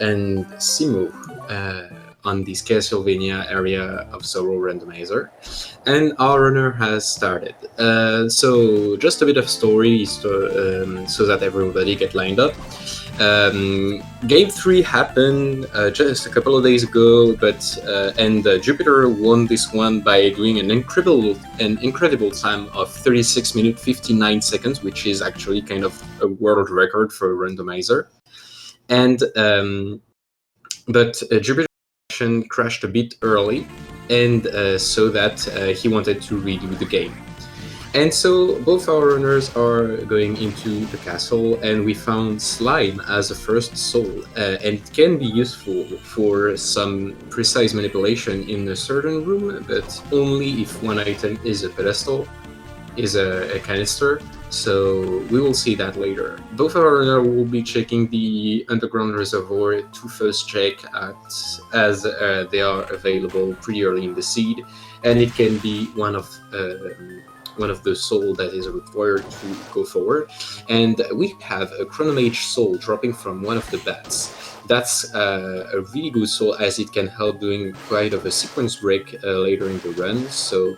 and cemo on this Castlevania area of solo randomizer, and our runner has started. So just a bit of story so that everybody get lined up. Game 3 happened just a couple of days ago, and Jupiter won this one by doing an incredible time of 36 minutes 59 seconds, which is actually kind of a world record for a randomizer. And but Jupiter crashed a bit early, and so that he wanted to redo the game. And so both our runners are going into the castle, and we found slime as a first soul, and it can be useful for some precise manipulation in a certain room, but only if one item is a pedestal, is a canister. So we will see that later. Both our runners will be checking the underground reservoir to first check as they are available pretty early in the seed, and it can be one of the soul that is required to go forward. And we have a Chronomage soul dropping from one of the bats. That's a really good soul, as it can help doing quite of a sequence break later in the run. So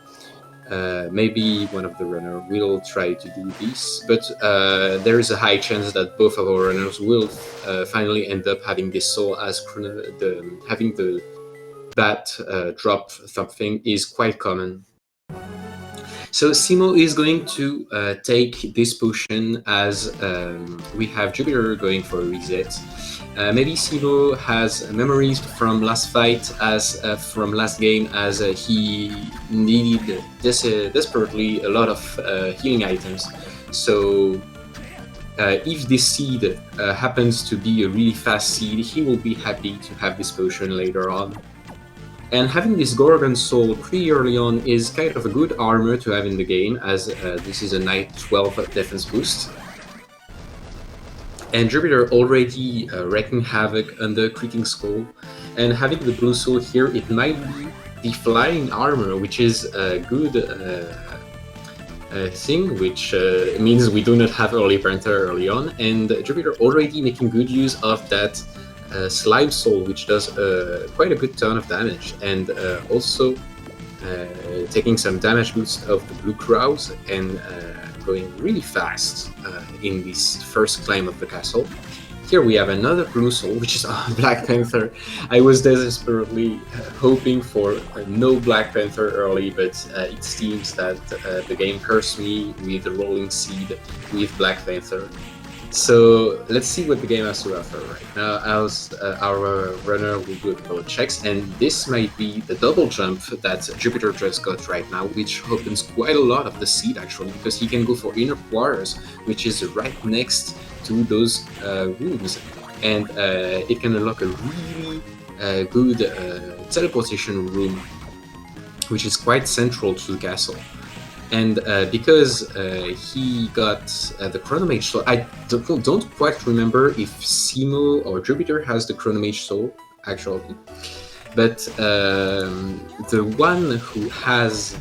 maybe one of the runners will try to do this, but there is a high chance that both of our runners will finally end up having this soul, as having the bat drop something is quite common. So cemo is going to take this potion, as we have Jupiter going for a reset. Maybe cemo has memories from last fight, as from last game, as he needed desperately a lot of healing items. So if this seed happens to be a really fast seed, he will be happy to have this potion later on. And having this Gorgon Soul pretty early on is kind of a good armor to have in the game, as this is a Knight 12 defense boost. And Jupiter already wreaking havoc on the Creaking Skull, and having the Blue Soul here, it might be the Flying Armor, which is a good thing, which means we do not have Early Panther early on, and Jupiter already making good use of that Slime Soul, which does quite a good ton of damage, and also taking some damage boost of the Blue Crows, and going really fast in this first climb of the castle. Here we have another Blue Soul, which is Black Panther. I was desperately hoping for no Black Panther early, but it seems that the game cursed me with the Rolling Seed with Black Panther. So let's see what the game has to offer right now. As our runner will do a couple of checks, and this might be the double jump that Jupiter just got right now, which opens quite a lot of the seed actually, because he can go for Inner Quarters, which is right next to those rooms, and it can unlock a really good teleportation room, which is quite central to the castle. And because he got the Chronomage Soul, I don't quite remember if cemo or Jupiter has the Chronomage Soul, actually. But the one who has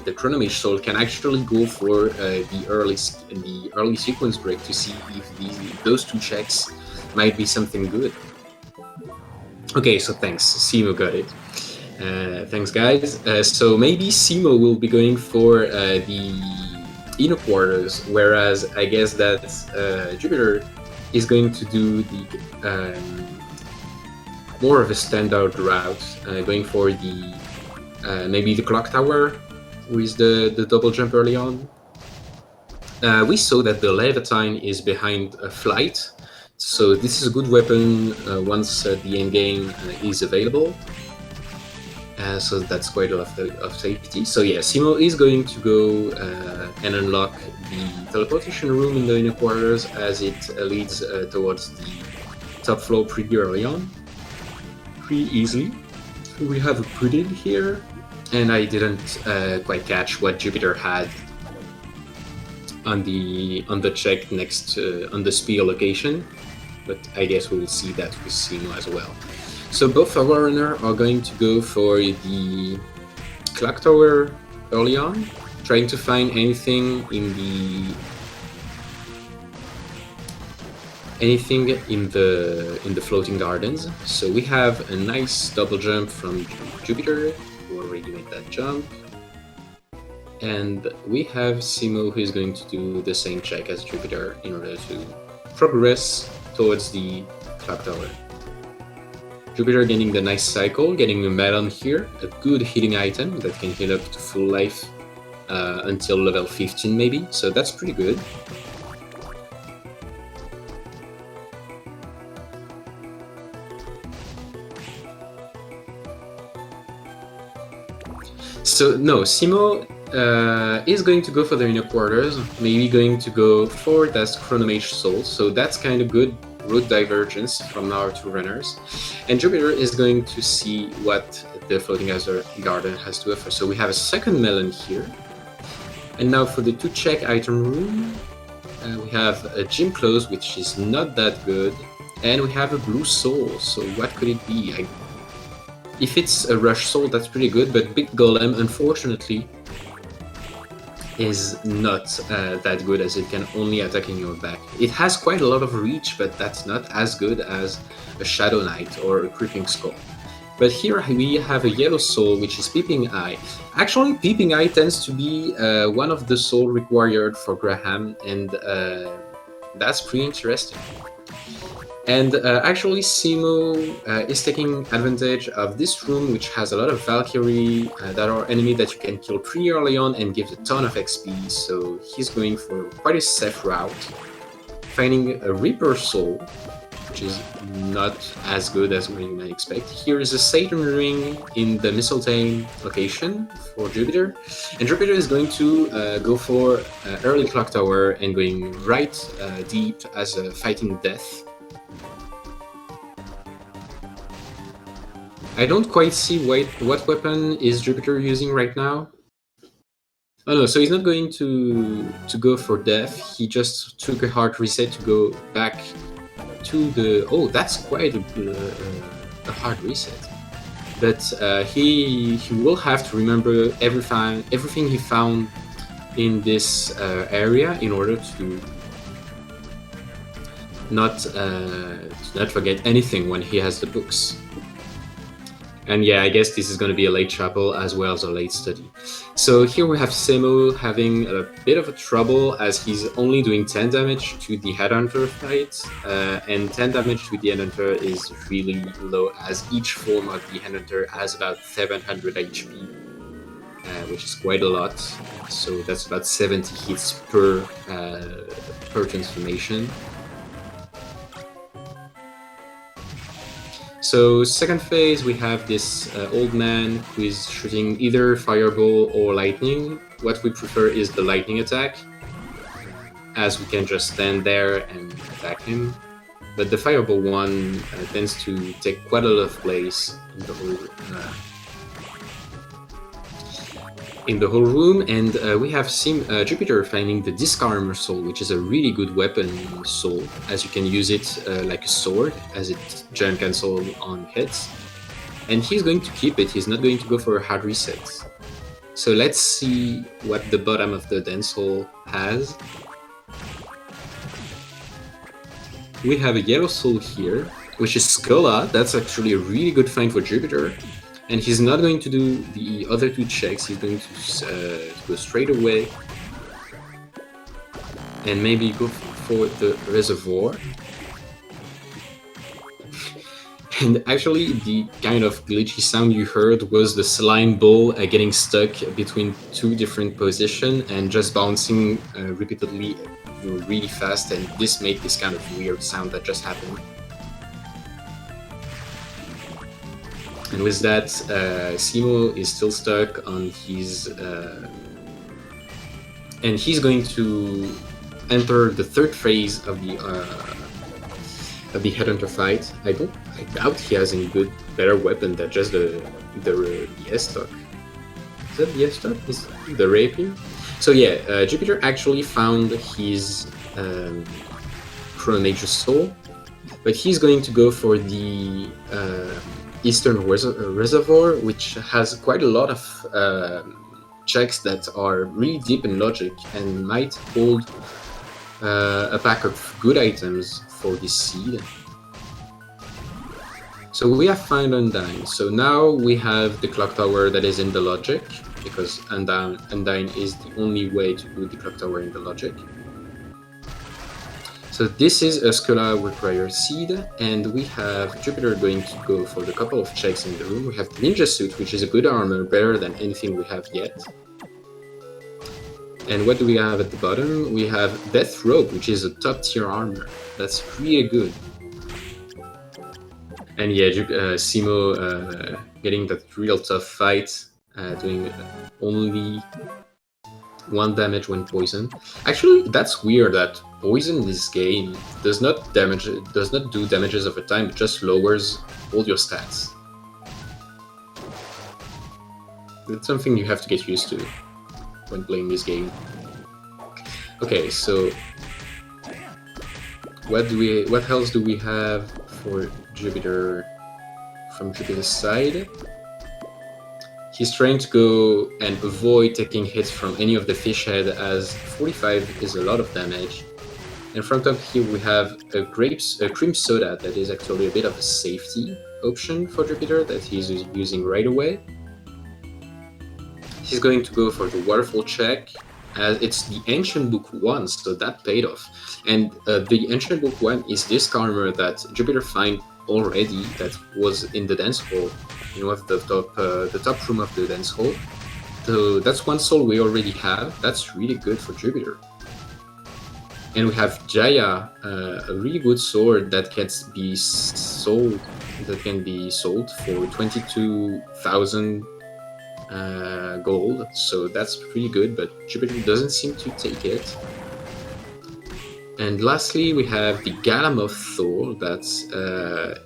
the Chronomage Soul can actually go for the early sequence break to see if those two checks might be something good. Okay, so thanks, cemo got it. Thanks, guys. So maybe cemo will be going for the Inner Quarters, whereas I guess that Jupiter is going to do the more of a standard route, going for the maybe the Clock Tower with the double jump early on. We saw that the Levitine is behind a flight, so this is a good weapon once the end game is available. So that's quite a lot of safety. So yeah, cemo is going to go and unlock the teleportation room in the Inner Quarters, as it leads towards the top floor pretty early on, pretty easily. So we have a pudding here, and I didn't quite catch what Jupiter had on the check next on the spear location, but I guess we will see that with cemo as well. So both our runners are going to go for the Clock Tower early on, trying to find anything in anything in the floating gardens. So we have a nice double jump from Jupiter, who already made that jump. And we have cemo, who is going to do the same check as Jupiter in order to progress towards the clock tower. Jupiter getting the nice cycle, getting a melon here, a good healing item that can heal up to full life until level 15 maybe, so that's pretty good. So no, cemo is going to go for the inner quarters, maybe going to go for that Chronomage Soul, so that's kind of good route divergence from our two runners. And Jupiter is going to see what the Floating Garden has to offer. So we have a second melon here. And now for the 2-check item room, we have a Gym Close, which is not that good. And we have a Blue Soul, so what could it be? If it's a Rush Soul, that's pretty good, but Big Golem, unfortunately, is not that good, as it can only attack in your back. It has quite a lot of reach, but that's not as good as a Shadow Knight or a Creeping Skull. But here we have a Yellow Soul, which is Peeping Eye. Actually, Peeping Eye tends to be one of the soul required for Graham, and that's pretty interesting. And actually, cemo is taking advantage of this room, which has a lot of Valkyrie that are enemy that you can kill pretty early on and gives a ton of XP. So he's going for quite a safe route, finding a Reaper Soul, which is not as good as what you might expect. Here is a Saturn Ring in the Mistletoe location for Jupiter, and Jupiter is going to go for early Clock Tower and going right deep as a Fighting Death. I don't quite see what weapon is Jupiter using right now. Oh no, so he's not going to go for death. He just took a hard reset to go back to the... Oh, that's quite a hard reset. But he will have to remember everything he found in this area in order to not forget anything when he has the books. And yeah, I guess this is going to be a late chapel as well as a late study. So here we have cemo having a bit of a trouble, as he's only doing 10 damage to the Headhunter fight, and 10 damage to the Headhunter is really low, as each form of the Headhunter has about 700 HP, which is quite a lot. So that's about 70 hits per transformation. So second phase, we have this old man who is shooting either fireball or lightning. What we prefer is the lightning attack, as we can just stand there and attack him. But the fireball one tends to take quite a lot of place in the whole room, and we have Jupiter finding the Disc Armor Soul, which is a really good weapon soul, as you can use it like a sword, as it jump cancel on hits. And he's going to keep it, he's not going to go for a hard reset. So let's see what the bottom of the dance hall has. We have a Yellow Soul here, which is Skola. That's actually a really good find for Jupiter. And he's not going to do the other two checks, he's going to go straight away and maybe go for the reservoir. And actually, the kind of glitchy sound you heard was the slime ball getting stuck between two different positions and just bouncing repeatedly really fast, and this made this kind of weird sound that just happened. And with that, cemo is still stuck on his... and he's going to enter the third phase of the Headhunter fight. I doubt he has any better weapon than just the S-Stock. Is that the S-Stock? Is the Rapier? So yeah, Jupiter actually found his Chronomage Soul, but he's going to go for the Eastern Reservoir, which has quite a lot of checks that are really deep in logic and might hold a pack of good items for this seed. So we have found Undyne. So now we have the clock tower that is in the logic, because Undyne is the only way to do the clock tower in the logic. So this is a Skula required seed, and we have Jupiter going to go for the couple of checks in the room. We have the Ninja Suit, which is a good armor, better than anything we have yet. And what do we have at the bottom? We have Death Rope, which is a top tier armor. That's really good. And yeah, cemo getting that real tough fight, doing only 1 damage when poisoned. Actually, that's weird that poison in this game does not do damages over time, it just lowers all your stats. That's something you have to get used to when playing this game. Okay, so what else do we have for Jupiter from Jupiter's side? He's trying to go and avoid taking hits from any of the fish head, as 45 is a lot of damage. In front of here we have a cream soda that is actually a bit of a safety option for Jupiter that he's using right away. He's going to go for the waterfall check, as it's the Ancient Book 1, so that paid off. And the Ancient Book 1 is this armor that Jupiter found already, that was in the dance hall, in one of the top room of the dance hall. So that's 1 soul we already have. That's really good for Jupiter. And we have Jaya, a really good sword that can be sold. For 22,000 gold. So that's pretty good, but Jupiter doesn't seem to take it. And lastly, we have the Galamoth Soul that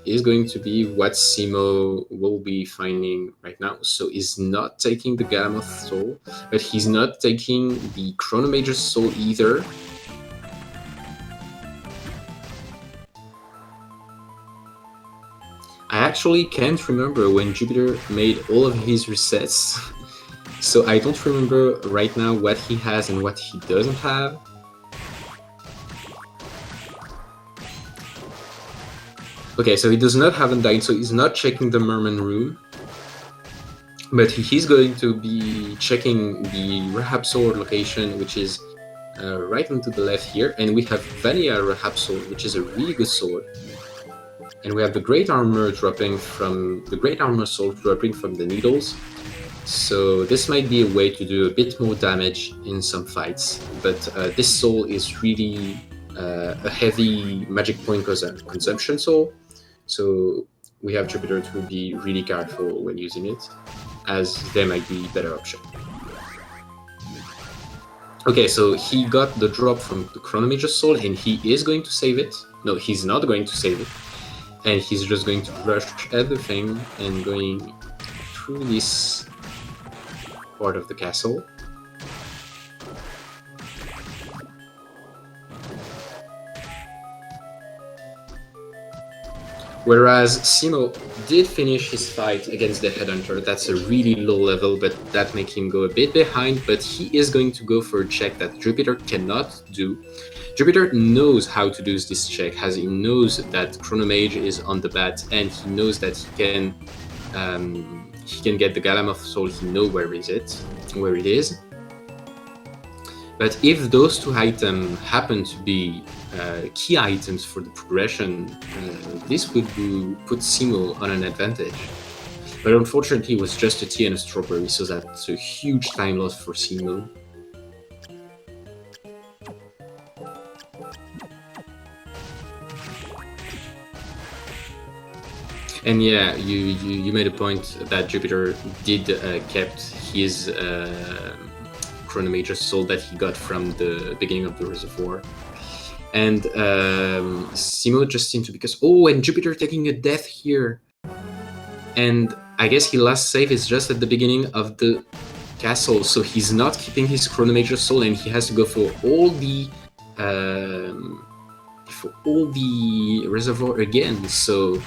is going to be what cemo will be finding right now. So he's not taking the Galamoth Soul, but he's not taking the Chronomager's Soul either. I actually can't remember when Jupiter made all of his resets, so I don't remember right now what he has and what he doesn't have. Okay, so he does not have Undyne, so he's not checking the Merman room, but he's going to be checking the Rahab Sword location, which is right onto the left here, and we have Vanilla Rahab Sword, which is a really good sword. And we have the Great Armor dropping from the Great Armor Sword dropping from the needles. So this might be a way to do a bit more damage in some fights. But this soul is really a heavy magic point consumption soul. So we have Jupiter to be really careful when using it, as there might be better option. Okay, so he got the drop from the Chronomager soul, and he is going to save it. No, he's not going to save it. And he's just going to rush everything and going through this part of the castle. Whereas cemo did finish his fight against the Headhunter. That's a really low level, but that makes him go a bit behind, but he is going to go for a check that Jupiter cannot do. Jupiter knows how to do this check, as he knows that Chronomage is on the bat, and he knows that he can get the Galamoth Soul. He knows where it is. But if those 2 items happen to be key items for the progression, this would put cemo on an advantage. But unfortunately, it was just a tea and a strawberry, so that's a huge time loss for cemo. And yeah, you made a point that Jupiter did kept his Chronomager soul that he got from the beginning of the reservoir. And cemo just seemed to, because and Jupiter taking a death here. And I guess his last save is just at the beginning of the castle, so he's not keeping his Chronomager soul, and he has to go for all the reservoir again. So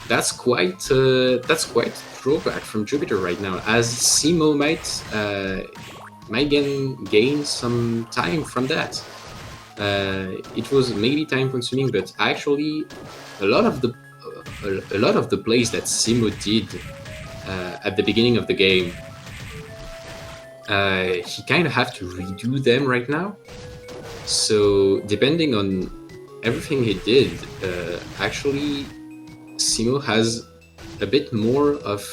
that's quite drawback from Jupiter right now, as cemo might gain some time from that. it was maybe time consuming, but actually a lot of the plays that Simo did at the beginning of the game, he kind of have to redo them right now. So depending on everything he did, actually Simo has a bit more of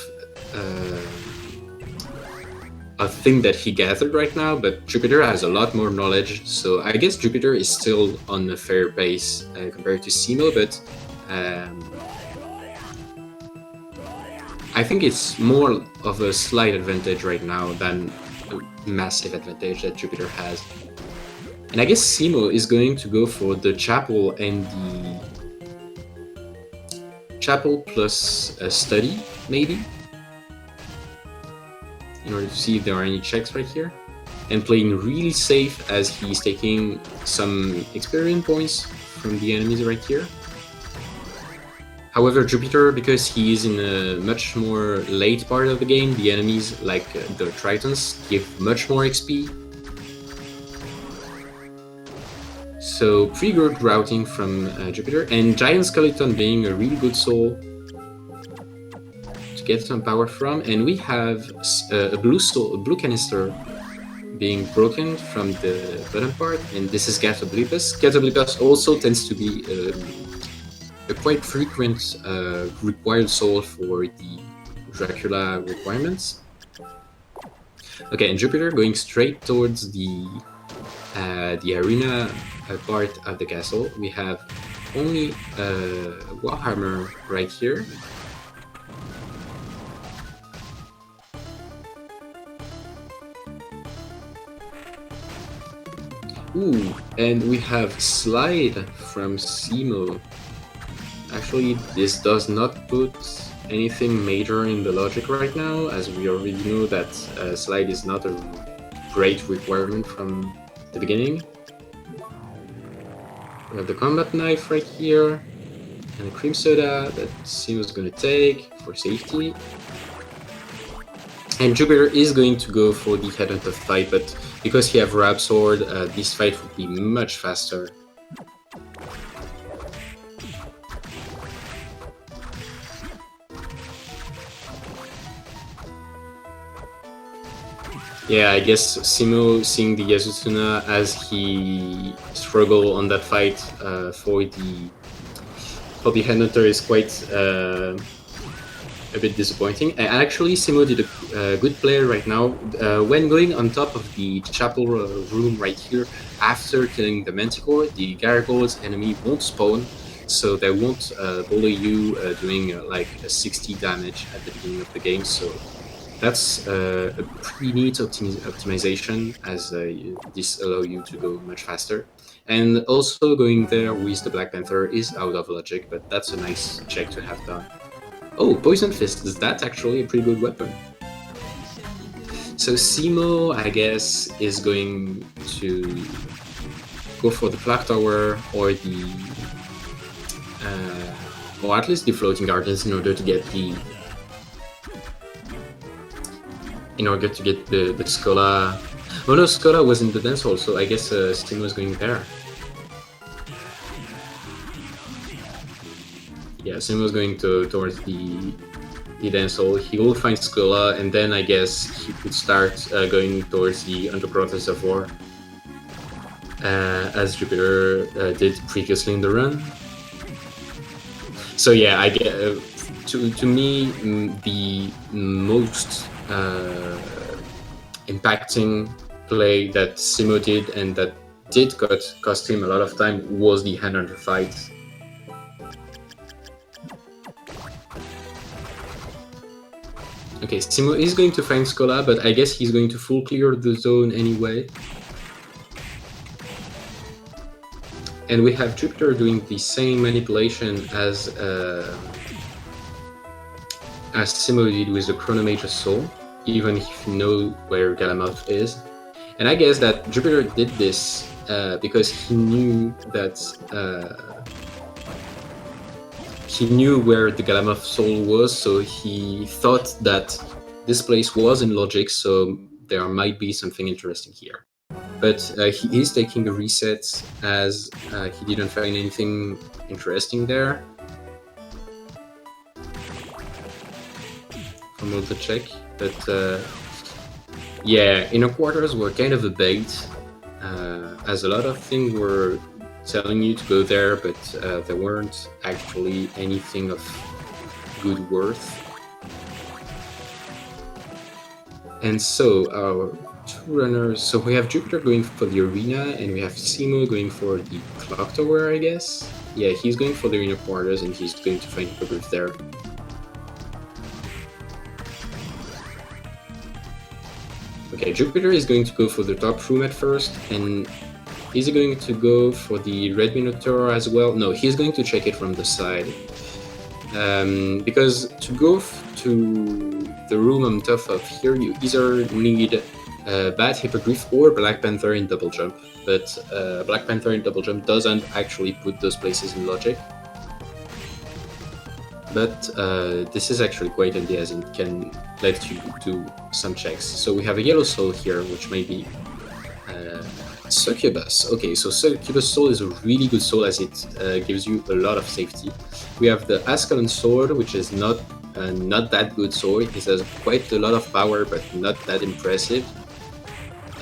a thing that he gathered right now, but Jupiter has a lot more knowledge, so I guess Jupiter is still on a fair pace compared to Simo, but I think it's more of a slight advantage right now than a massive advantage that Jupiter has. And I guess Simo is going to go for the chapel and the chapel plus a study, maybe, in order to see if there are any checks right here, and playing really safe as he's taking some experience points from the enemies right here. However, Jupiter, because he is in a much more late part of the game, the enemies, like the Tritons, give much more XP. So pretty good routing from Jupiter, and Giant Skeleton being a really good soul to get some power from, and we have a blue canister being broken from the bottom part, and this is Gatoblipus. Gatoblipus also tends to be a quite frequent required soul for the Dracula requirements. Okay, and Jupiter going straight towards the arena part of the castle. We have only Warhammer right here. Ooh, and we have Slide from Simo. Actually, this does not put anything major in the logic right now, as we already know that Slide is not a great requirement from the beginning. We have the combat knife right here, and a cream soda that Simo's going to take for safety. And Jupiter is going to go for the headhunter fight, but because he have Rab Sword, this fight would be much faster. Yeah, I guess Simo seeing the Yasutuna as he struggle on that fight for the headhunter is quite a bit disappointing. And actually, Simo did a good play right now. When going on top of the chapel room right here, after killing the Manticore, the Gargoyles enemy won't spawn, so they won't bully you doing like a 60 damage at the beginning of the game. So that's a pretty neat optimization, as this allows you to go much faster. And also going there with the Black Panther is out of logic, but that's a nice check to have done. Oh, Poison Fist, is that actually a pretty good weapon? So Simo, I guess, is going to go for the Clock Tower or the... or at least the Floating Gardens in order to get the... the Schola. Oh no, Schola was in the dance hall, so I guess Simo is going there. Yeah, Simo is going towards the dance hall. He will find Schola, and then I guess he could start going towards the Underground Reservoir, as Jupiter did previously in the run. So yeah, I get to me the most impacting play that Simo did, and that did cost him a lot of time, was the Headhunter fight. Okay, Simo is going to find Schola, but I guess he's going to full clear the zone anyway. And we have Jupiter doing the same manipulation as Simo did with the Chronomage's Soul, even if you know where Galamoth is. And I guess that Jupiter did this because he knew that he knew where the Galamoth Soul was, so he thought that this place was in logic, so there might be something interesting here. but he is taking a reset as he didn't find anything interesting there from all the check. But yeah, inner quarters were kind of a bait, as a lot of things were telling you to go there, but there weren't actually anything of good worth. And so our two runners, so we have Jupiter going for the arena, and we have Cemo going for the clock tower, I guess. Yeah, he's going for the inner quarters, and he's going to find Hippogriff there. Okay, Jupiter is going to go for the top room at first, and is he going to go for the red Minotaur as well? No, he's going to check it from the side. Because to go to the room on top of here, you either need Bat Hippogriff or Black Panther in double jump, but Black Panther in double jump doesn't actually put those places in logic. But this is actually quite handy as it can let you do some checks. So we have a yellow soul here, which might be Succubus. Okay, so Succubus soul is a really good soul as it gives you a lot of safety. We have the Ascalon sword, which is not that good sword. It has quite a lot of power, but not that impressive,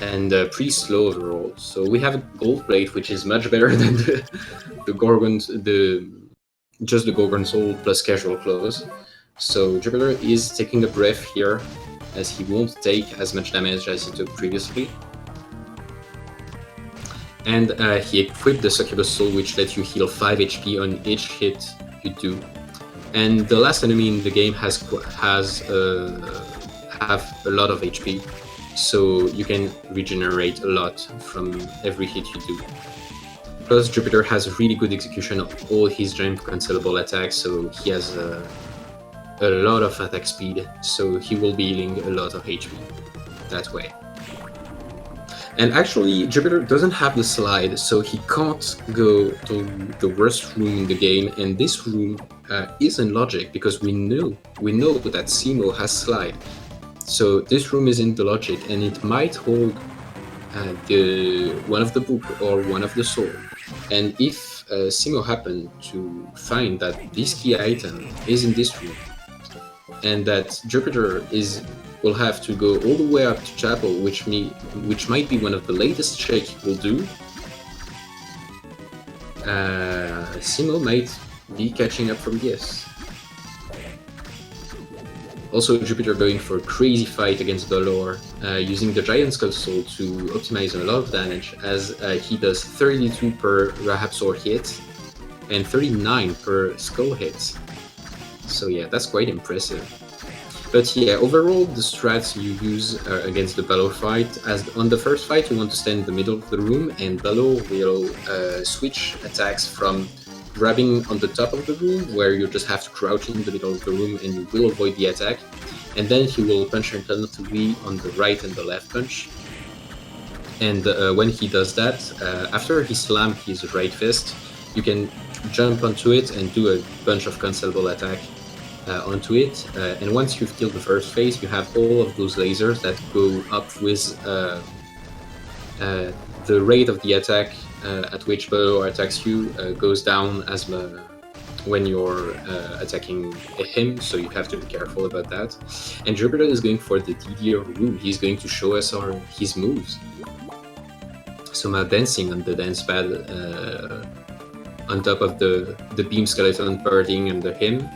and pretty slow overall. So we have a gold plate, which is much better than the Gorgon, just the Gorgon soul plus casual clothes. So Jupiter is taking a breath here, as he won't take as much damage as he took previously. And he equipped the Succubus Soul, which lets you heal 5 HP on each hit you do. And the last enemy in the game have a lot of HP, so you can regenerate a lot from every hit you do. Plus, Jupiter has really good execution of all his giant cancelable attacks, so he has a lot of attack speed, so he will be healing a lot of HP that way. And actually, Jupiter doesn't have the slide, so he can't go to the worst room in the game, and this room is in logic, because we know that Cemo has slide. So this room is in the logic, and it might hold one of the book or one of the soul. And if Cemo happened to find that this key item is in this room, and that Jupiter will have to go all the way up to Chapel, which might be one of the latest checks he will do, Cemo might be catching up from this. Also, Jupiter going for a crazy fight against Dolor, using the Giant Skull Soul to optimize a lot of damage, as he does 32 per Rahab-Sword hit and 39 per Skull hit. So yeah, that's quite impressive. But yeah, overall, the strats you use against the Balor fight, as on the first fight you want to stand in the middle of the room, and Balor will switch attacks from grabbing on the top of the room, where you just have to crouch in the middle of the room and you will avoid the attack, and then he will punch alternatively on the right and the left punch. And when he does that, after he slams his right fist, you can jump onto it and do a bunch of cancelable attack onto it, and once you've killed the first phase, you have all of those lasers that go up with the rate of the attack at which Balor attacks you goes down as when you're attacking him, so you have to be careful about that. And Jupiter is going for the DDR room. He's going to show us his moves. So now dancing on the dance pad on top of the beam skeleton partying under him.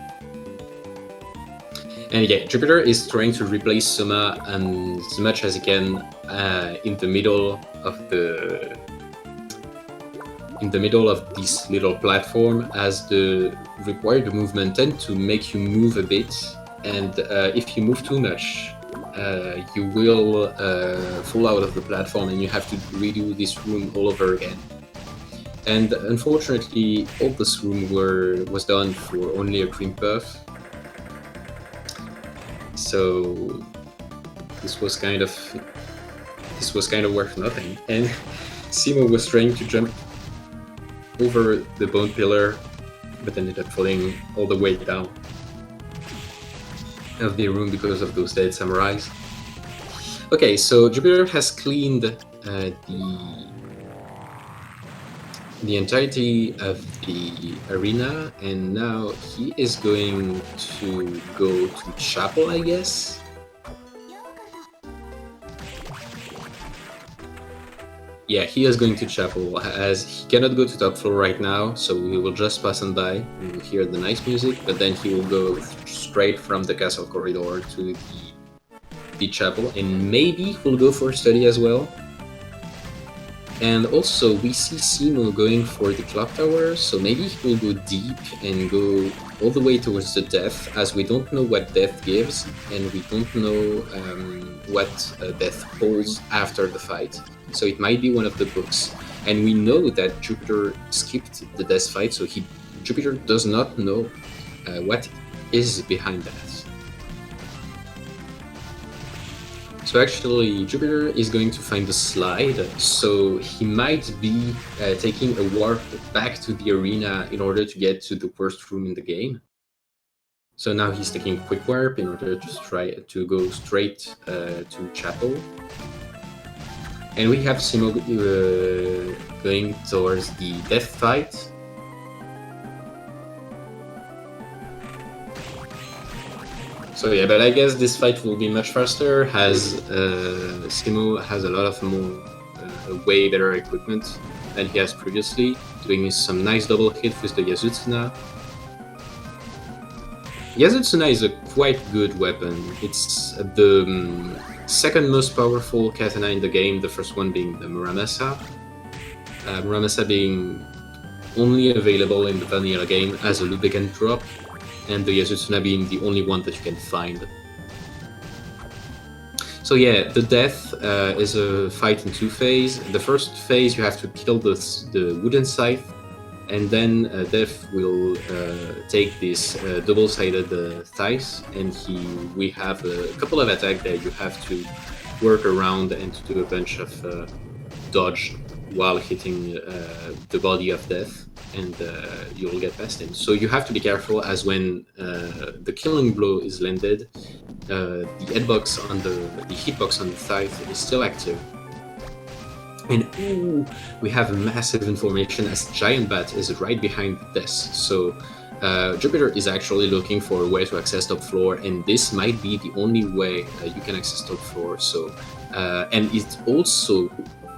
And yeah, Jupiter is trying to replace Soma as much as he can in the middle of this little platform, as the required movement tend to make you move a bit, and if you move too much, you will fall out of the platform and you have to redo this room all over again. And unfortunately, all this room was done for only a cream puff. So this was kind of worth nothing. And Cemo was trying to jump over the bone pillar, but ended up falling all the way down of the room because of those dead samurais. Okay, so Jupiter has cleaned the entirety of the arena, and now he is going to go to chapel, I guess. Yeah, he is going to chapel, as he cannot go to top floor right now, so we will just pass on by. We will hear the nice music, but then he will go straight from the castle corridor to the chapel, and maybe he'll go for study as well. And also, we see Cemo going for the clock tower, so maybe he will go deep and go all the way towards the death, as we don't know what death gives, and we don't know what death holds after the fight. So it might be one of the books. And we know that Jupiter skipped the death fight, so Jupiter does not know what is behind that. So actually, Jupiter is going to find the slide, so he might be taking a warp back to the arena in order to get to the worst room in the game. So now he's taking a quick warp in order to try to go straight to chapel. And we have Cemo going towards the death fight. So yeah, but I guess this fight will be much faster, as Cemo has a lot of way better equipment than he has previously, doing some nice double hit with the Yasutsuna. Yasutsuna is a quite good weapon. It's the second most powerful katana in the game, the first one being the Muramasa. Muramasa being only available in the vanilla game as a lubricant drop, and the Yasutsuna being the only one that you can find. So yeah, the death is a fight in two phases. The first phase you have to kill the wooden scythe, and then Death will take this double-sided scythe, and we have a couple of attacks that you have to work around and to do a bunch of dodge while hitting the body of Death, and you'll get past him. So you have to be careful, as when the killing blow is landed, the hitbox on the scythe is still active. And ooh, we have massive information, as Giant Bat is right behind this. So Jupiter is actually looking for a way to access top floor, and this might be the only way you can access top floor. So and it's also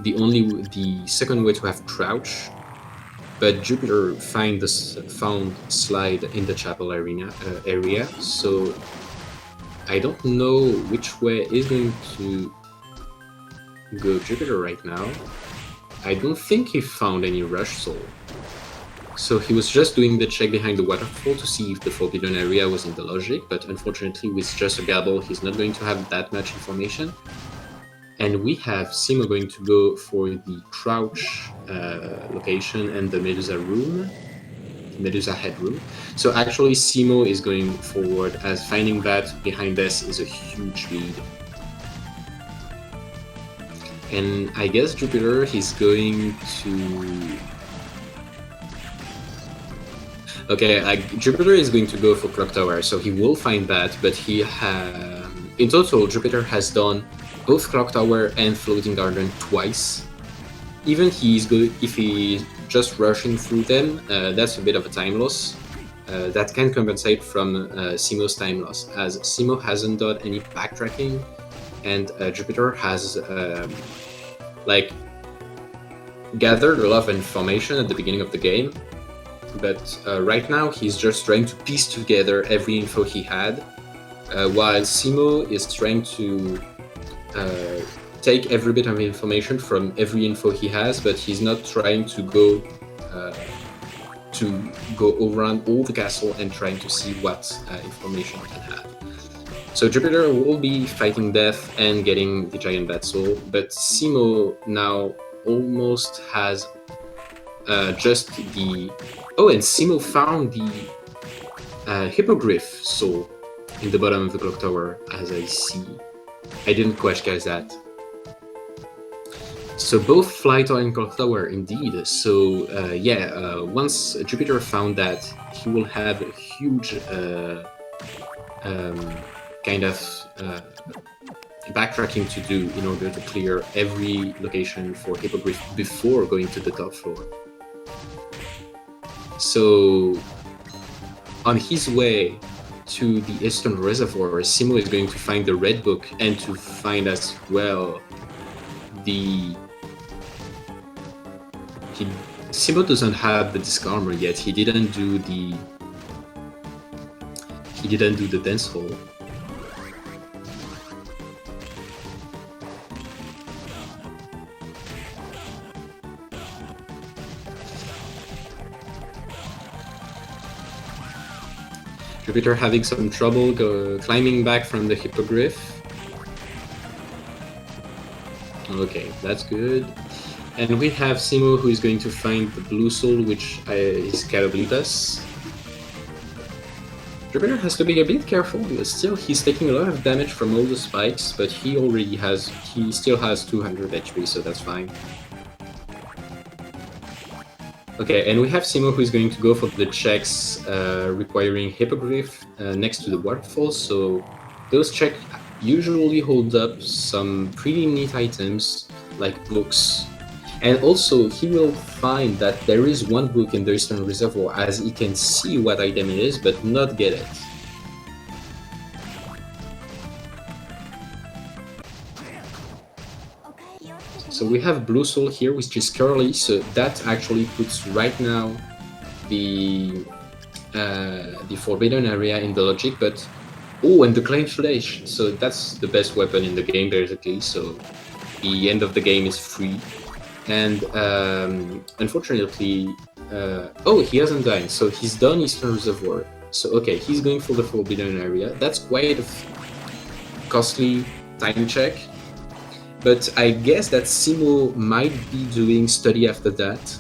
the second way to have crouch. But Jupiter found slide in the chapel area, so I don't know which way is going to go Jupiter right now. I don't think he found any rush soul. So he was just doing the check behind the waterfall to see if the forbidden area was in the logic, but unfortunately with just a gabble he's not going to have that much information. And we have Cemo going to go for the crouch location and the Medusa room, Medusa head room. So actually Cemo is going forward, as finding that behind us is a huge lead. And I guess Jupiter is going to... Okay, Jupiter is going to go for Clock Tower, so he will find that, but he in total, Jupiter has done both Clock Tower and Floating Garden twice. Even if he's just rushing through them, that's a bit of a time loss. That can compensate from Cemo's time loss, as Cemo hasn't done any backtracking, and Jupiter has gathered a lot of information at the beginning of the game, but right now he's just trying to piece together every info he had, while Cemo is trying to take every bit of information from every info he has, but he's not trying to go around all the castle and trying to see what information he can have. So Jupiter will be fighting Death and getting the Giant Bat Soul, but Cemo now almost has just the... Oh, and Cemo found the Hippogriff Soul in the bottom of the Clock Tower, as I see. I didn't quite guess that. So both Flight and Clock Tower, indeed. So once Jupiter found that, he will have a huge kind of backtracking to do in order to clear every location for Hippogriff before going to the top floor. So on his way to the Eastern Reservoir, Cemo is going to find the Red Book and to find as well the... Cemo doesn't have the disc armor yet. He didn't do the dance hall. Jupiter having some trouble climbing back from the Hippogriff. Okay, that's good. And we have Cemo, who is going to find the blue soul, which is Catablitas. Jupiter has to be a bit careful. Still, he's taking a lot of damage from all the spikes, but he still has 200 HP, so that's fine. Okay, and we have Cemo, who is going to go for the checks requiring Hippogriff next to the waterfall. So those checks usually hold up some pretty neat items like books. And also, he will find that there is one book in the Eastern Reservoir, as he can see what item it is, but not get it. So we have Blue Soul here, which is Curly, so that actually puts right now the Forbidden Area in the logic, but... Oh, and the Claim Flash! So that's the best weapon in the game, basically, so the end of the game is free. And unfortunately, oh, he hasn't died, so he's done Eastern Reservoir. So okay, he's going for the Forbidden Area. That's quite a costly time check, but I guess that Cemo might be doing study after that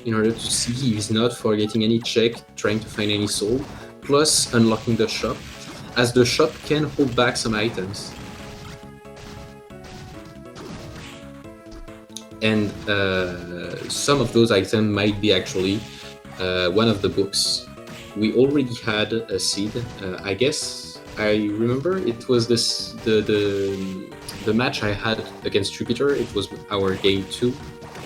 in order to see he's not forgetting any check, trying to find any soul, plus unlocking the shop, as the shop can hold back some items. And some of those items might be actually one of the books. We already had a seed. I guess I remember it was the match I had against Jupiter. It was our game 2,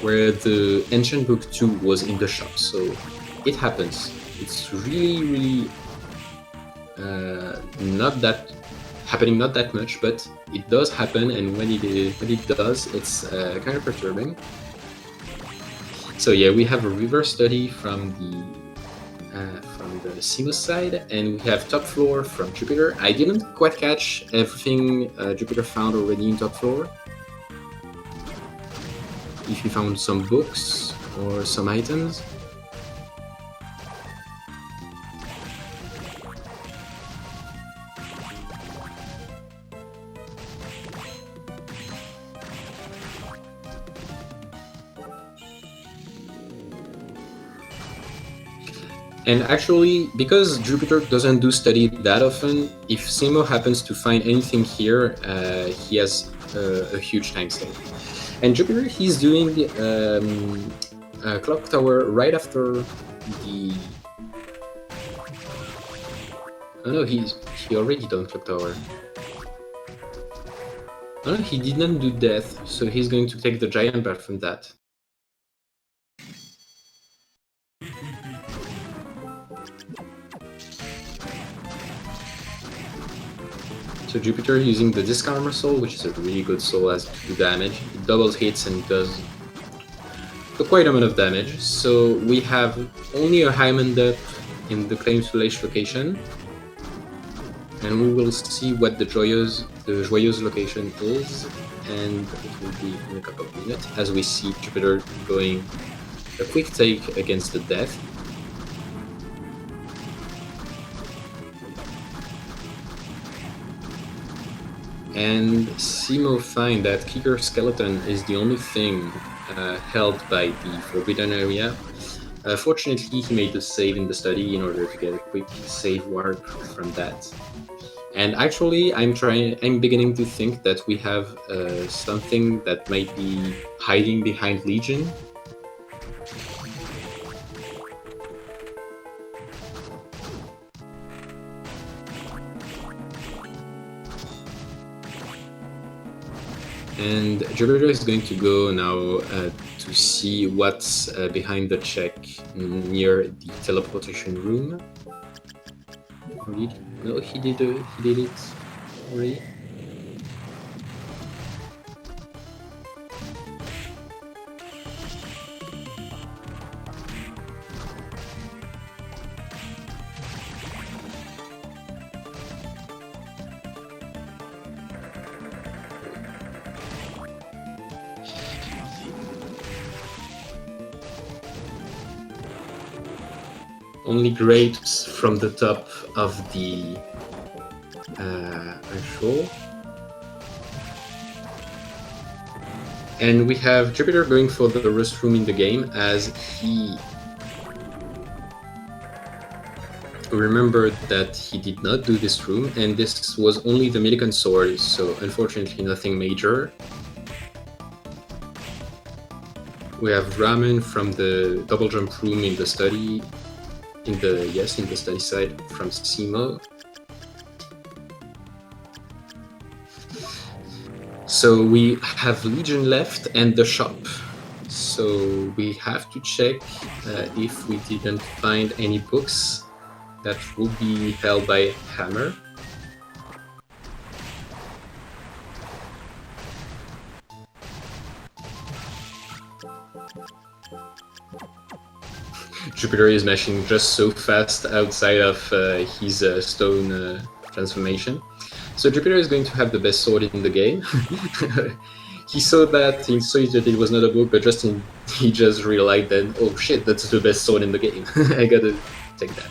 where the Ancient Book 2 was in the shop. So it happens. It's really not that happening, not that much, but it does happen, and when it does, it's kind of perturbing. So yeah, we have a reverse study from the Cemo side, and we have top floor from Jupiter. I didn't quite catch everything Jupiter found already in top floor. If he found some books or some items. And actually, because Jupiter doesn't do study that often, if Cemo happens to find anything here, he has a huge time save. And Jupiter, he's doing Clock Tower right after the... Oh no, he already done Clock Tower. Oh no, he didn't do Death, so he's going to take the Giant Bat from that. So Jupiter using the Disc Armor Soul, which is a really good soul as to do damage. It doubles hits and does quite a amount of damage. So we have only a Hyman up in the Claims Village location. And we will see what the Joyeuse location is. And it will be in a couple of minutes as we see Jupiter going a quick take against the Death. And Cemo find that Kicker Skeleton is the only thing held by the Forbidden Area. Fortunately, he made the save in the study in order to get a quick save warp from that. And actually, I'm beginning to think that we have something that might be hiding behind Legion. And Jupiter is going to go now to see what's behind the check near the teleportation room. No, he did it already. Only grapes from the top of the actual. And we have Jupiter going for the restroom in the game as he remembered that he did not do this room, and this was only the Milligan sword, so unfortunately nothing major. We have Ramen from the double jump room in the study. In the study side from cemo. So we have Legion left and the shop. So we have to check if we didn't find any books that will be held by Hammer. Jupiter is mashing just so fast outside of his stone transformation. So Jupiter is going to have the best sword in the game. He saw that it was not a book, but he just realized that, oh shit, that's the best sword in the game. I gotta take that.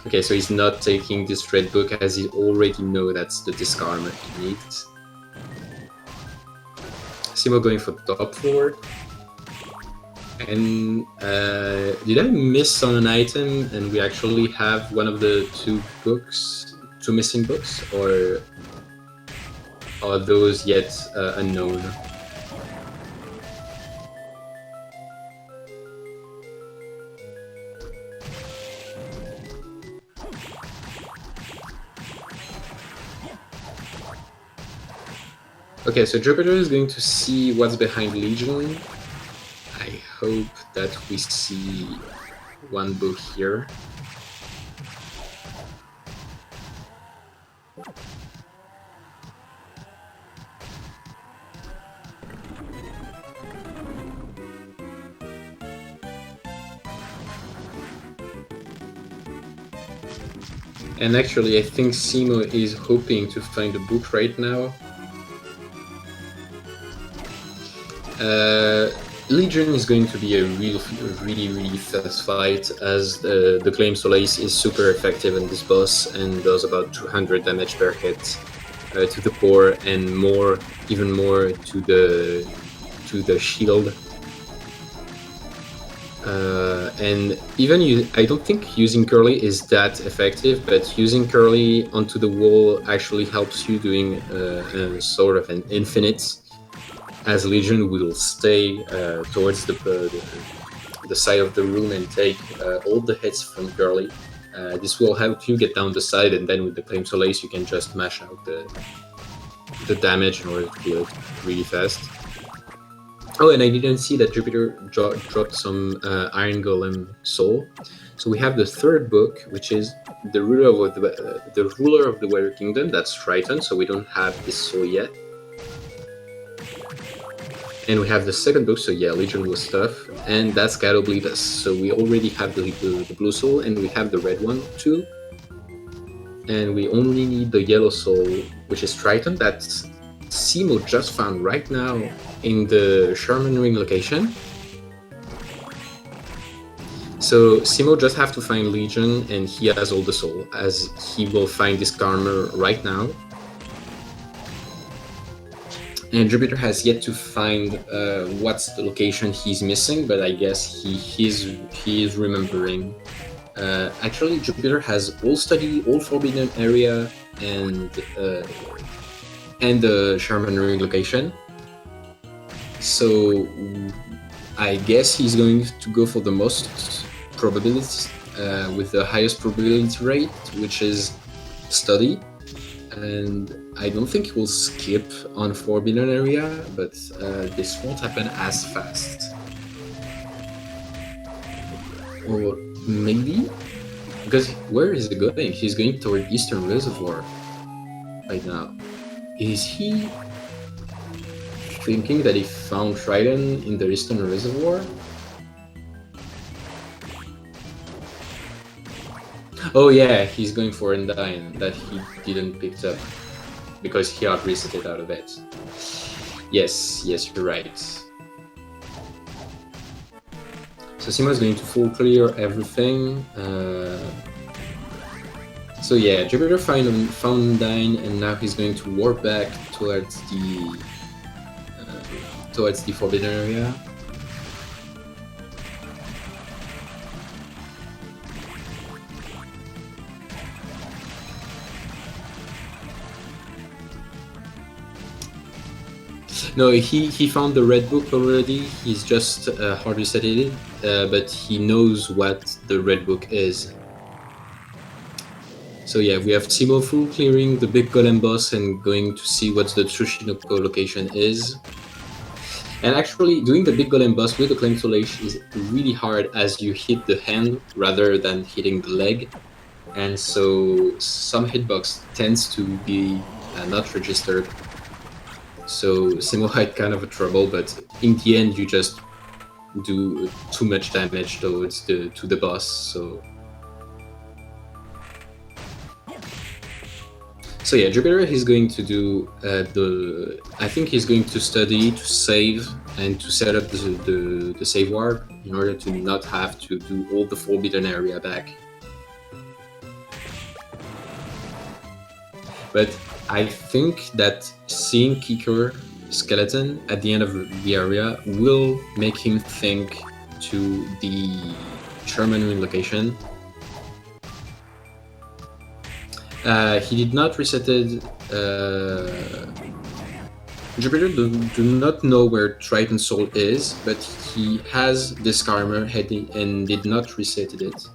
Okay, so he's not taking this red book as he already knows that's the discard he needs. Simo going for the top floor. And did I miss on an item and we actually have one of the two missing books, or are those yet unknown? Okay, so Jupiter is going to see what's behind Legion. I hope that we see one book here. And actually, I think Simo is hoping to find a book right now. Legion is going to be a really fast fight, as the Claim Solace is super effective in this boss and does about 200 damage per hit to the core, and even more to the shield. And even I don't think using Curly is that effective, but using Curly onto the wall actually helps you doing sort of an infinite, as Legion will stay towards the side of the room and take all the hits from Curly. This will help you get down the side, and then with the Claim Solace you can just mash out the damage in order to kill it really fast. Oh, and I didn't see that Jupiter dropped some Iron Golem soul. So we have the third book, which is the ruler of the Warrior Kingdom. That's Triton, so we don't have this soul yet. And we have the second book, so yeah, Legion was tough, and that's gotta bleed us. So we already have the blue soul, and we have the red one too. And we only need the yellow soul, which is Triton, that Simo just found right now in the Sherman Ring location. So Simo just have to find Legion, and he has all the soul, as he will find this armor right now. And Jupiter has yet to find what's the location he's missing, but I guess he is remembering. Actually, Jupiter has all study, all forbidden area, and the Sherman Ring location. So I guess he's going to go for the most probability, with the highest probability rate, which is study. and I don't think he will skip on Forbidden Area, but this won't happen as fast. Or maybe? Because where is he going? He's going toward Eastern Reservoir right now. Is he thinking that he found Trident in the Eastern Reservoir? Oh yeah, he's going for Undyne that he didn't pick up because he hard resetted out of it. Yes, you're right. So cemo is going to full clear everything. So yeah, Jupiter found Undyne, and now he's going to warp back towards the Forbidden Area. No, he found the red book already. He's just hard resetted it, but he knows what the red book is. So yeah, we have cemo full clearing the big golem boss and going to see what the Tsushinoko location is. And actually, doing the big golem boss with the claim to Lich is really hard as you hit the hand rather than hitting the leg. And so some hitbox tends to be not registered. So cemo had kind of a trouble, but in the end you just do too much damage to the boss. So yeah, Jupiter is going to do I think he's going to study, to save, and to set up the save warp in order to not have to do all the Forbidden Area back. But I think that seeing Kicker skeleton at the end of the area will make him think to the Sherman Ruin location. He did not reset it. Jupiter do not know where Triton Soul is, but he has this armor and did not reset it.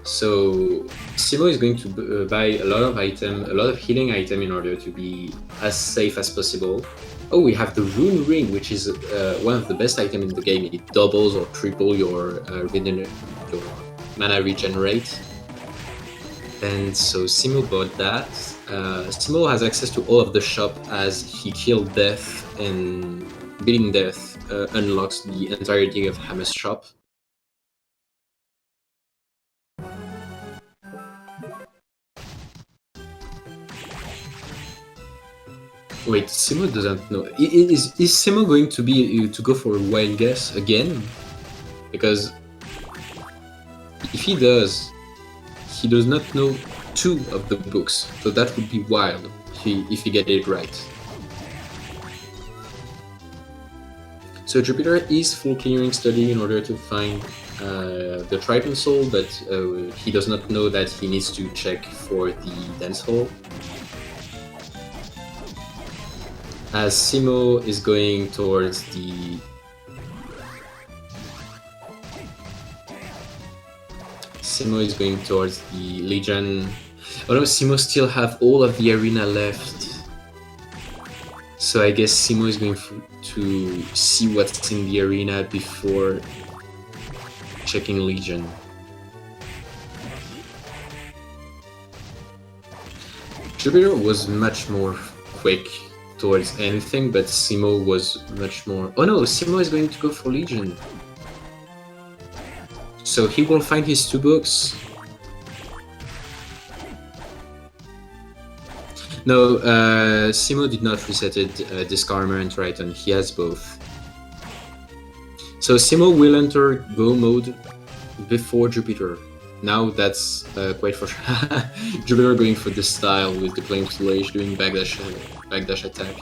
So cemo is going to buy a lot of healing item in order to be as safe as possible. Oh, we have the Rune Ring, which is one of the best items in the game. It doubles or triples your mana regenerate. And so cemo bought that. Cemo has access to all of the shop as he killed Death, and beating Death unlocks the entirety of Hammer's shop. Wait, cemo doesn't know. Is cemo going to go for a wild guess again? Because if he does not know 2 of the books, so that would be wild if he get it right. So Jupiter is full clearing study in order to find the Triton Soul, but he does not know that he needs to check for the Dance Hall. As cemo is going towards the Legion. Oh no, cemo still have all of the arena left. So I guess cemo is going to see what's in the arena before checking Legion. Jupiter was much more quick towards anything, but cemo was much more... Oh no, cemo is going to go for Legion. So he will find his 2 books. No, cemo did not reset it, Disc Armor and Triton. He has both. So cemo will enter Go mode before Jupiter. Now that's quite for sure. Jupiter going for this style with the Claim to Age, doing backdash attack.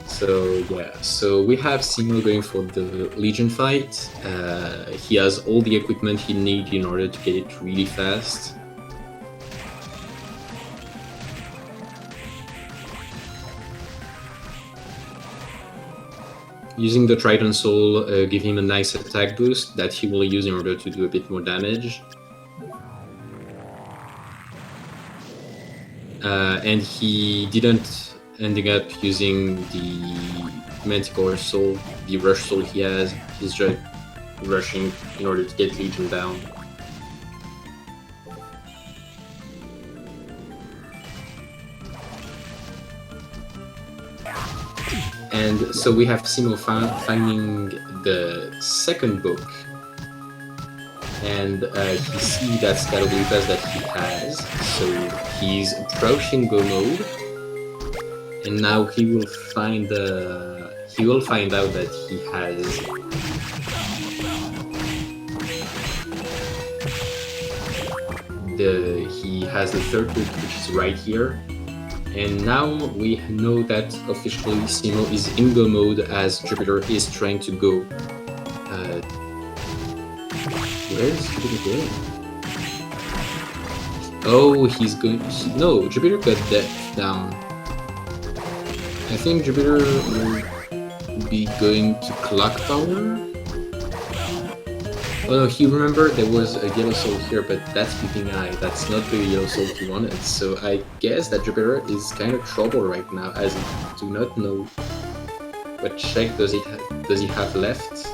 So So yeah, so we have Cemo going for the Legion fight. He has all the equipment he needs in order to get it really fast. Using the Trident Soul give him a nice attack boost that he will use in order to do a bit more damage. And he didn't ending up using the Manticore Soul, the Rush Soul he has. He's just rushing in order to get Legion down. And so we have Cemo finding the second book, and he sees that Scalabilitas that he has, so he's approaching Go mode, and now he will find out that he has the third book, which is right here. And now we know that officially Cemo is in Go mode as Jupiter is trying to go. Where is Jupiter going? Oh, he's going. No, Jupiter got that down. I think Jupiter will be going to Clock Tower. Oh no, he remembered there was a Yellow Soul here, but that's Peeping Eye. That's not the Yellow Soul he wanted. So I guess that Jupiter is kind of trouble right now, as he do not know what check does he have left.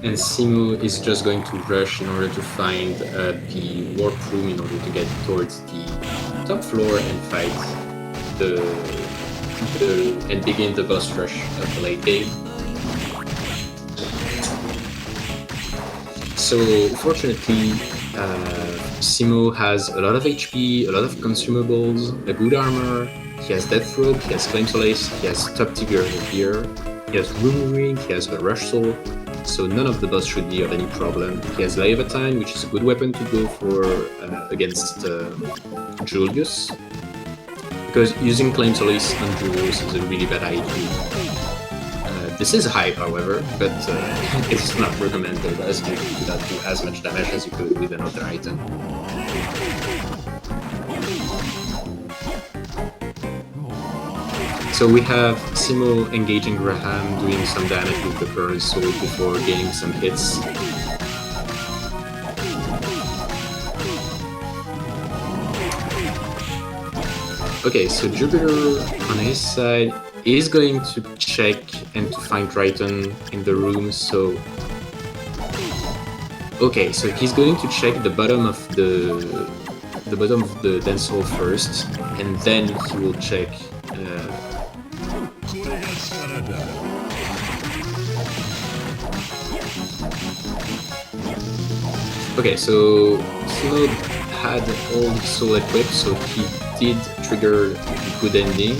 And Cemo is just going to rush in order to find the warp room in order to get towards the top floor and fight and begin the boss rush of the late game. So fortunately, Cemo has a lot of HP, a lot of consumables, a good armor. He has Death Robe, he has Flame Solace, he has top tier gear, he has Rune Ring, he has a Rush Soul. So none of the boss should be of any problem. He has Leviathan, which is a good weapon to go for against Julius, because using Flame Solace on Julius is a really bad idea. This is high, however, but it's not recommended, as you do not do as much damage as you could with another item. So we have Cemo engaging Graham, doing some damage with the Burn Soul before getting some hits. Okay, so Jupiter on his side is going to check and to find Triton in the room, so... Okay, so he's going to check the bottom of the dance hall first, and then he will check Okay, so Cemo had all the soul equipped, so he did trigger the good ending.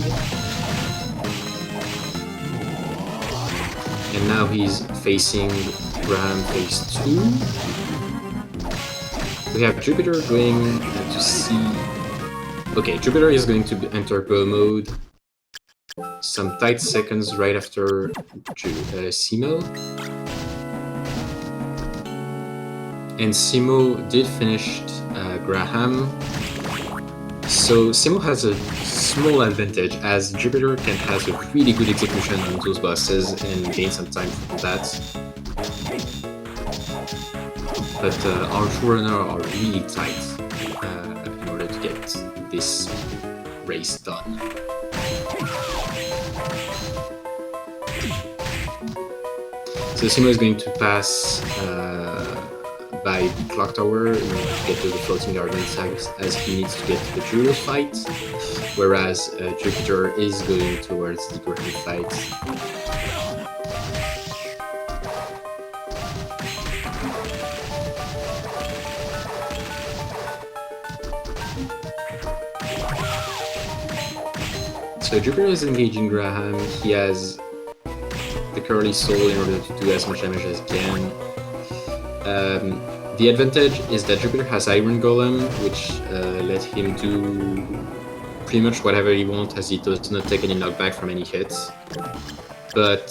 And now he's facing Graham phase 2. We have Jupiter going to see... Okay, Jupiter is going to enter Go mode. Some tight seconds right after Cemo. And Cemo did finish Graham. So Cemo has a small advantage, as Jupiter can has a really good execution on those bosses and gain some time for that. But our Runner are really tight in order to get this race done. So Cemo is going to pass by the Clock Tower in order to get to the Floating Garden as he needs to get to the Julius fight, whereas Jupiter is going towards the Griffin fight. So Jupiter is engaging Graham. He has the Curly Soul in order to do as much damage as he can. The advantage is that Jupiter has Iron Golem, which let him do pretty much whatever he wants, as he does not take any knockback from any hits. But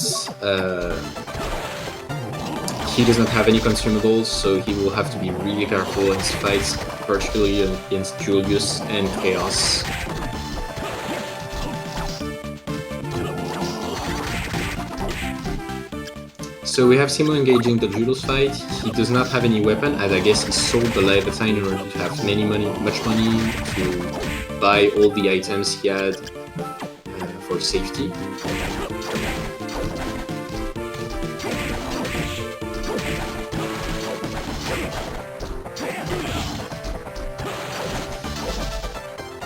he does not have any consumables, so he will have to be really careful in his fights, particularly against Julius and Chaos. So we have Cemo engaging the Julius fight. He does not have any weapon, as I guess he sold the Leviathan in order to have much money to buy all the items he had for safety.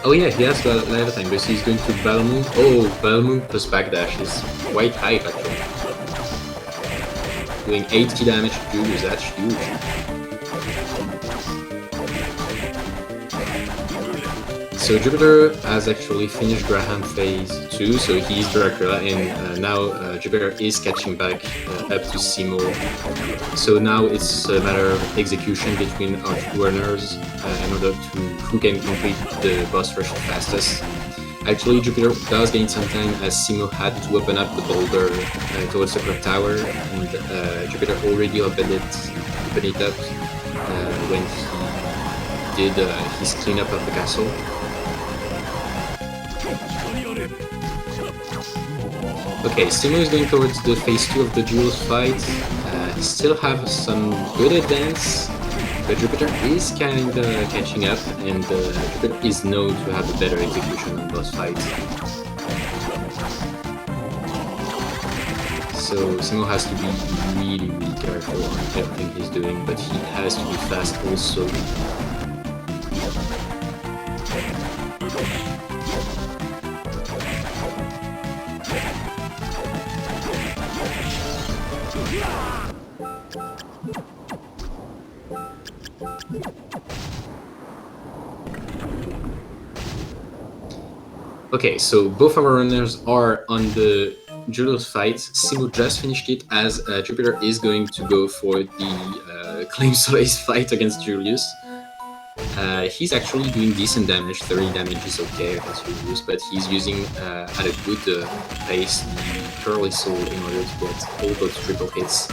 Oh yeah, he has the Leviathan, but he's going to Balmoon. Oh, Balmoon plus backdash is quite high actually. Doing 80 damage to Julius, that's huge. So Jupiter has actually finished Graham phase 2, so he's Dracula, and now Jupiter is catching back up to Cemo. So now it's a matter of execution between our two runners in order to who can complete the boss rush the fastest. Actually, Jupiter does gain some time as Cemo had to open up the boulder towards the clock tower, and Jupiter already opened it up when he did his cleanup of the castle. Okay, Cemo is going towards the phase 2 of the Julius fight. He still have some good advance, but Jupiter is kinda catching up, and Jupiter is known to have a better execution on boss fights. So Cemo has to be really careful on everything he's doing, but he has to be fast also. Okay, so both our runners are on the Julius fight. Cemo just finished it as Jupiter is going to go for the Claim Solace fight against Julius. He's actually doing decent damage, 30 damage is okay against Julius, but he's using at a good pace the Curly Soul in order to get all those triple hits.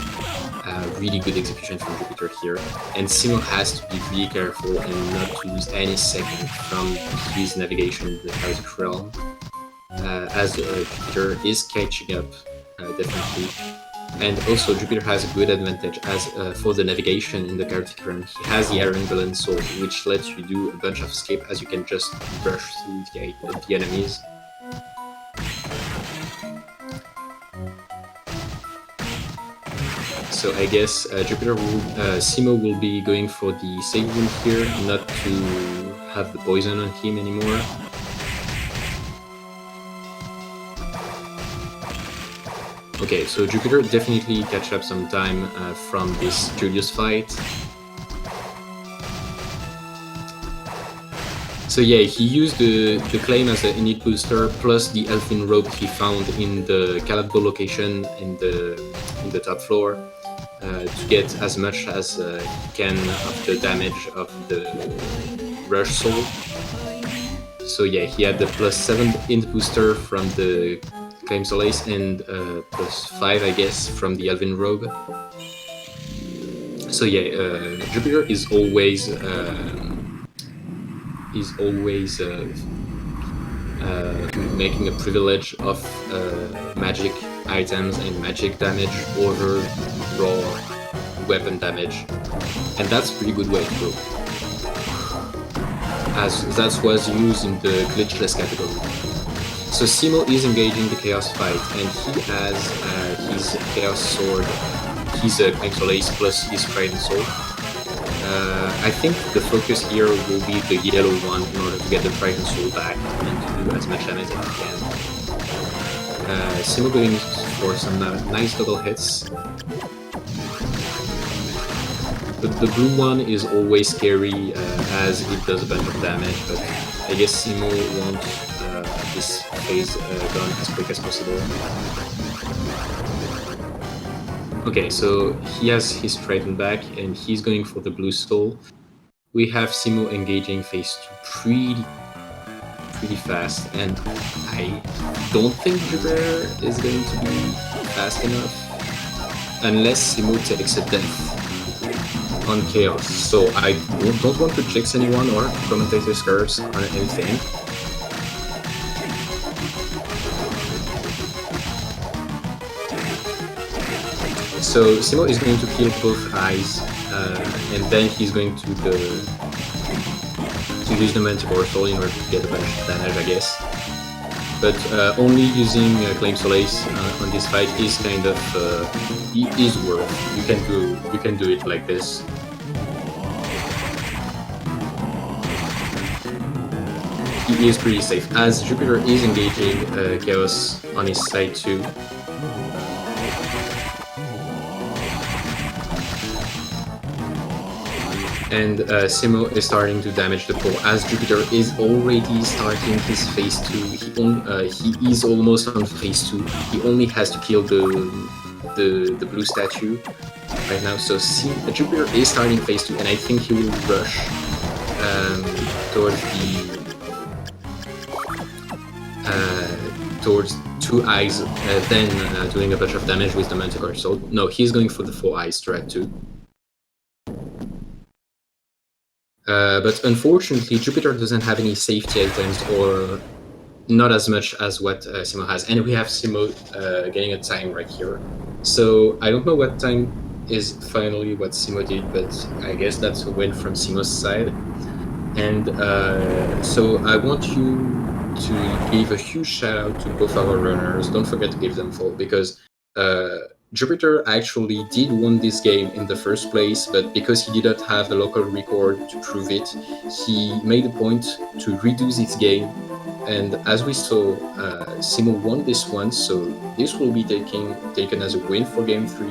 Really good execution from Jupiter here, and Cemo has to be really careful and not lose any second from his navigation in the Chaotic Realm, as Jupiter is catching up definitely. And also Jupiter has a good advantage as for the navigation in the Chaotic Realm. He has the Iron Golem Sword, which lets you do a bunch of escape as you can just rush through the enemies. So I guess Cemo will be going for the save room here, not to have the poison on him anymore. Okay, so Jupiter definitely catch up some time from this Julius fight. So yeah, he used the claim as an init booster plus the Elfin Robe he found in the Calabdo location in the top floor. To get as much as he can of the damage of the Rush Soul. So yeah, he had the +7 int booster from the Claim Solace and +5, I guess, from the Elven Robe. So yeah, Jupiter is always making a privilege of magic items and magic damage over raw weapon damage, and that's a pretty good way to go, as that was used in the glitchless category. So Cemo is engaging the Chaos fight, and he has his Chaos Sword, his Claim Solace plus his Trident Sword. I think the focus here will be the yellow one in order to get the Trident Soul back and to do as much damage as he can. Cemo going for some nice little hits. The blue one is always scary as it does a bunch of damage, but I guess Cemo wants this phase done as quick as possible. Okay, so he has his Triton back, and he's going for the blue soul. We have cemo engaging phase 2 pretty fast, and I don't think Jupiter is going to be fast enough unless cemo takes a death on Chaos. So I don't want to jinx anyone or commentator's curse on anything. So cemo is going to kill both eyes, and then he's going to use the Manticore Soul in order to get a bunch of damage, I guess. But only using Claim Solace on this fight is kind of is worth. You can do it like this. He is pretty safe, as Jupiter is engaging Chaos on his side too. And cemo is starting to damage the pole, as Jupiter is already starting his phase 2. He is almost on phase 2. He only has to kill the blue statue right now. So Jupiter is starting phase 2, and I think he will rush towards 2 eyes, then doing a bunch of damage with the Manticore. So no, he's going for the 4 eyes strat too. But unfortunately, Jupiter doesn't have any safety items, or not as much as what cemo has. And we have cemo getting a time right here. So I don't know what time is finally what cemo did, but I guess that's a win from cemo's side. And so I want you to give a huge shout out to both our runners. Don't forget to give them full, because Jupiter actually did win this game in the first place, but because he did not have the local record to prove it, he made a point to redo this game. And as we saw, cemo won this one, so this will be taken as a win for game 3.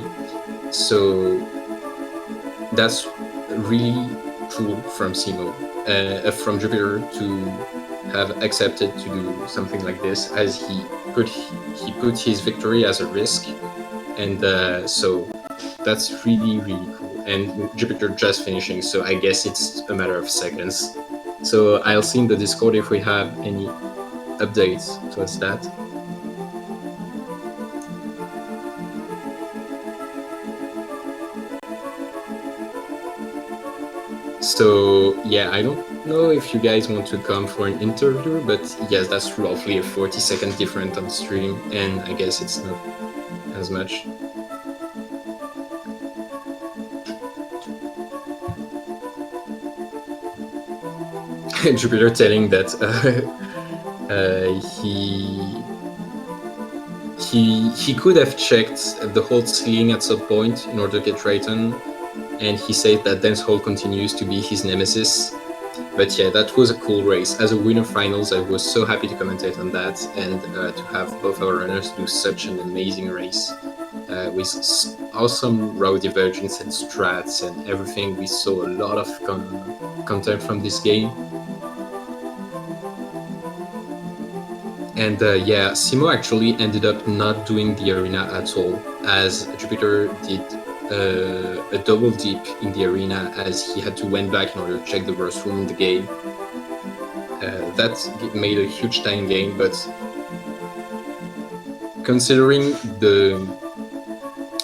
So that's really cool from cemo, from Jupiter, to have accepted to do something like this, as he put his victory as a risk. And so that's really, really cool. And Jupiter just finishing, so I guess it's a matter of seconds. So I'll see in the Discord if we have any updates towards that. So yeah, I don't know if you guys want to come for an interview, but yes, that's roughly a 40-second difference on stream, and I guess it's not as much. Jupiter telling that he could have checked the whole ceiling at some point in order to get Triton, and he said that Dance Hall continues to be his nemesis. But yeah, that was a cool race. As a winner finals, I was so happy to commentate on that, and to have both our runners do such an amazing race with awesome route divergence and strats and everything. We saw a lot of content from this game. And yeah, cemo actually ended up not doing the arena at all, as Jupiter did a double dip in the arena, as he had to went back in order to check the worst room in the game. That made a huge time gain, but considering the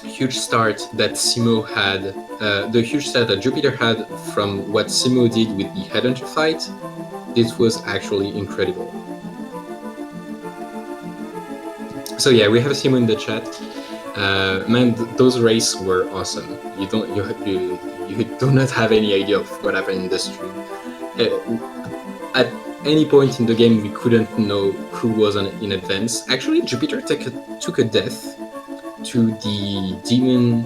huge start that cemo had, the huge start that Jupiter had from what cemo did with the Headhunter fight, this was actually incredible. So yeah, we have cemo in the chat. Man, those races were awesome. You do not have any idea of what happened in the stream. At any point in the game, we couldn't know who was in advance. Actually, Jupiter took a death to the demon.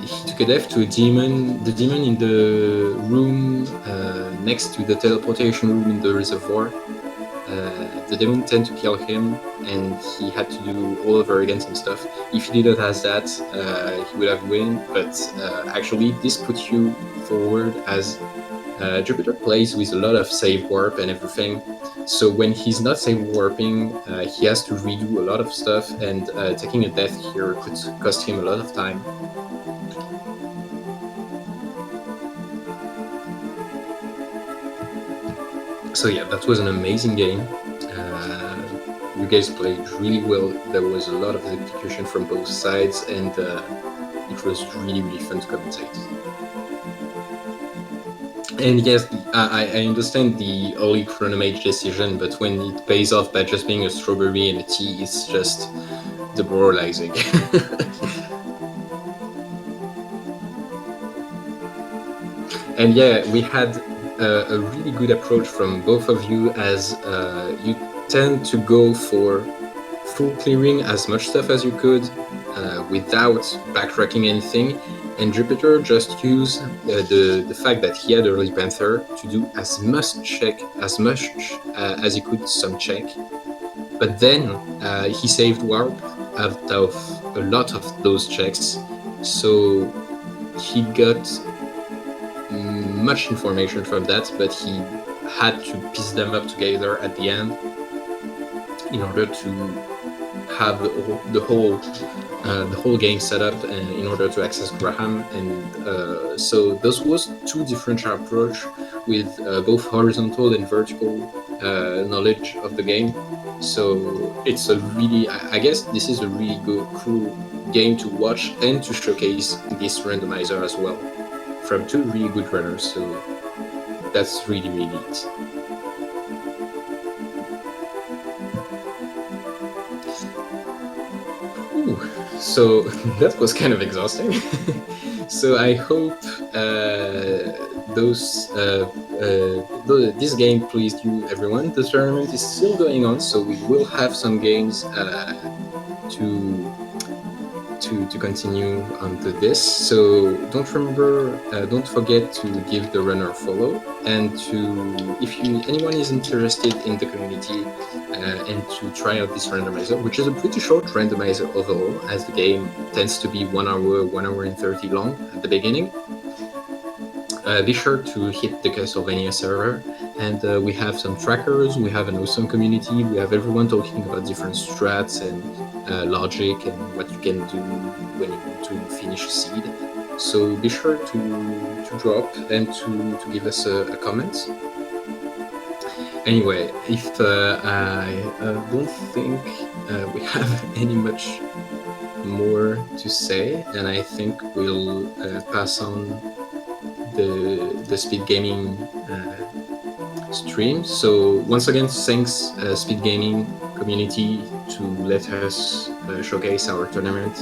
He took a death to a demon. The demon in the room next to the teleportation room in the reservoir. The demon tend to kill him, and he had to do all over again some stuff. If he didn't have that, he would have won. But actually, this puts you forward, as Jupiter plays with a lot of save warp and everything. So when he's not safe warping, he has to redo a lot of stuff, and taking a death here could cost him a lot of time. So yeah, that was an amazing game. You guys played really well. There was a lot of execution from both sides, and it was really, really fun to commentate. And yes, I understand the early chronomage decision, but when it pays off by just being a strawberry and a tea, it's just demoralizing. And yeah, we had a really good approach from both of you, as you tend to go for full clearing as much stuff as you could without backtracking anything. And Jupiter just used the fact that he had early Panther to do as much as he could some check. But then he saved Warp out of a lot of those checks, so he got much information from that, but he had to piece them up together at the end in order to have the whole game set up in order to access Graham. And so those was two different approach with both horizontal and vertical knowledge of the game. So it's a really, I guess this is a really good, cool game to watch and to showcase this randomizer as well, from two really good runners. So that's really, really neat. So that was kind of exhausting. So I hope this game pleased you, everyone. The tournament is still going on, so we will have some games to continue onto this. So don't forget to give the runner a follow, and if anyone is interested in the community and to try out this randomizer, which is a pretty short randomizer overall, as the game tends to be 1 hour and 30 long at the beginning. Be sure to hit the Castlevania server, and we have some trackers, we have an awesome community, we have everyone talking about different strats and logic and what you can do when you want to finish a seed. So be sure to drop and to give us a comment. Anyway, if I don't think we have any much more to say, and I think we'll pass on the SpeedGaming stream. So once again, thanks SpeedGaming community to let us showcase our tournament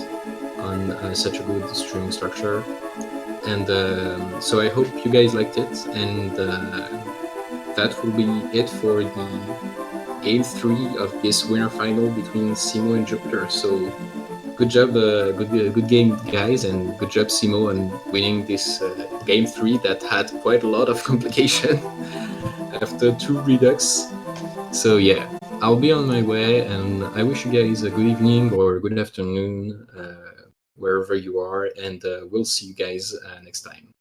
on such a good streaming structure. And so I hope you guys liked it, and that will be it for the game 3 of this winner final between cemo and Jupiter. So good job, good game, guys, and good job, cemo, on winning this game 3 that had quite a lot of complication after 2 redux. So yeah, I'll be on my way, and I wish you guys a good evening or good afternoon wherever you are, and we'll see you guys next time.